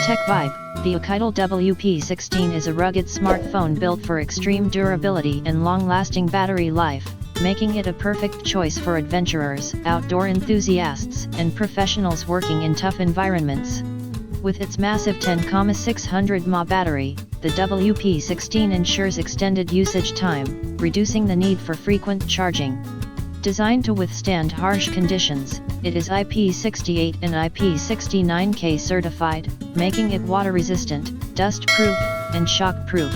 TechVibe, the OUKITEL WP16 is a rugged smartphone built for extreme durability and long-lasting battery life, making it a perfect choice for adventurers, outdoor enthusiasts, and professionals working in tough environments. With its massive 10,600 mAh battery, the WP16 ensures extended usage time, reducing the need for frequent charging. Designed to withstand harsh conditions, it is IP68 and IP69K certified, making it water-resistant, dust-proof, and shock-proof.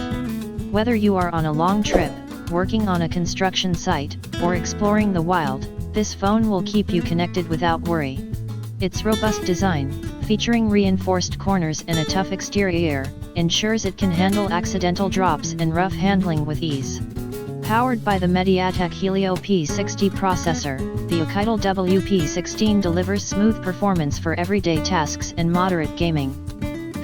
Whether you are on a long trip, working on a construction site, or exploring the wild, this phone will keep you connected without worry. Its robust design, featuring reinforced corners and a tough exterior, ensures it can handle accidental drops and rough handling with ease. Powered by the MediaTek Helio P60 processor, the OUKITEL WP16 delivers smooth performance for everyday tasks and moderate gaming.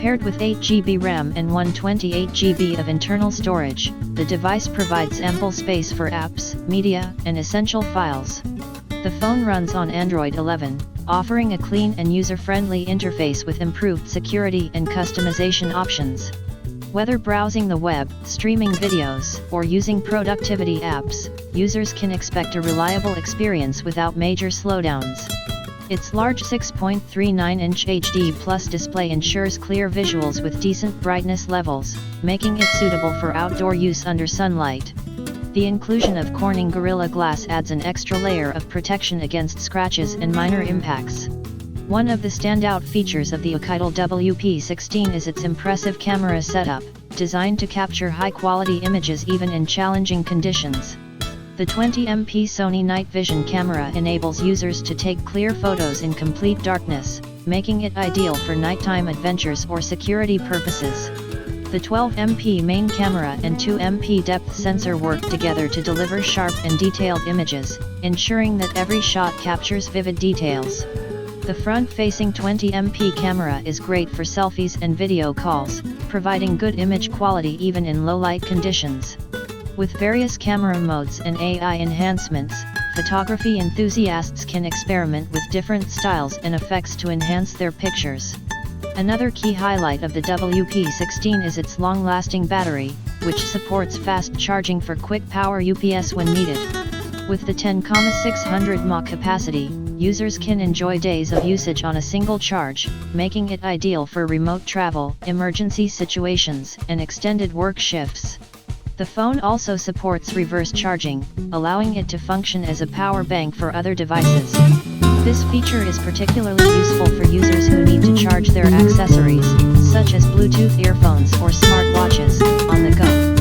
Paired with 8GB RAM and 128GB of internal storage, the device provides ample space for apps, media, and essential files. The phone runs on Android 11, offering a clean and user-friendly interface with improved security and customization options. Whether browsing the web, streaming videos, or using productivity apps, users can expect a reliable experience without major slowdowns. Its large 6.39-inch HD+ display ensures clear visuals with decent brightness levels, making it suitable for outdoor use under sunlight. The inclusion of Corning Gorilla Glass adds an extra layer of protection against scratches and minor impacts. One of the standout features of the OUKITEL WP16 is its impressive camera setup, designed to capture high-quality images even in challenging conditions. The 20MP Sony Night Vision camera enables users to take clear photos in complete darkness, making it ideal for nighttime adventures or security purposes. The 12MP main camera and 2MP depth sensor work together to deliver sharp and detailed images, ensuring that every shot captures vivid details. The front-facing 20MP camera is great for selfies and video calls, providing good image quality even in low-light conditions. With various camera modes and AI enhancements, photography enthusiasts can experiment with different styles and effects to enhance their pictures. Another key highlight of the WP16 is its long-lasting battery, which supports fast charging for quick power UPS when needed. With the 10,600 mAh capacity, users can enjoy days of usage on a single charge, making it ideal for remote travel, emergency situations, and extended work shifts. The phone also supports reverse charging, allowing it to function as a power bank for other devices. This feature is particularly useful for users who need to charge their accessories, such as Bluetooth earphones or smartwatches, on the go.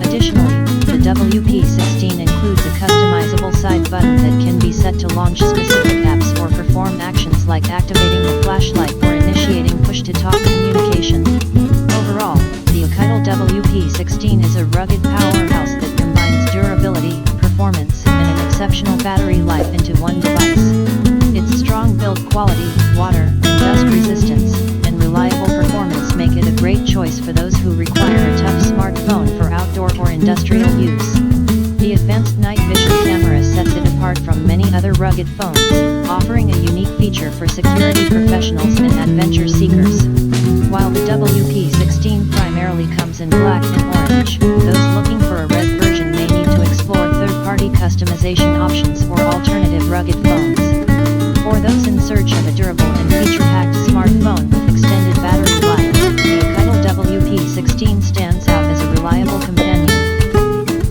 Additionally, the WP16 includes a customizable side button that can be set to launch specific apps or perform actions like activating the flashlight or initiating push-to-talk communication. Overall, the OUKITEL WP16 is a rugged powerhouse that combines durability, performance, and an exceptional battery life into one device. Its strong build quality, water and dust resistance, and reliable performance make it a great choice for those who require a tough smartphone for outdoor or industrial use. The advanced night vision camera sets it apart from many other rugged phones, offering a unique feature for security professionals and adventure seekers. While the WP16 primarily comes in black and orange, those looking for a red version may need to explore third-party customization options or alternative rugged phones. For those in search of a durable and feature-packed smartphone with extended battery life, the OUKITEL WP16 stands out as a reliable companion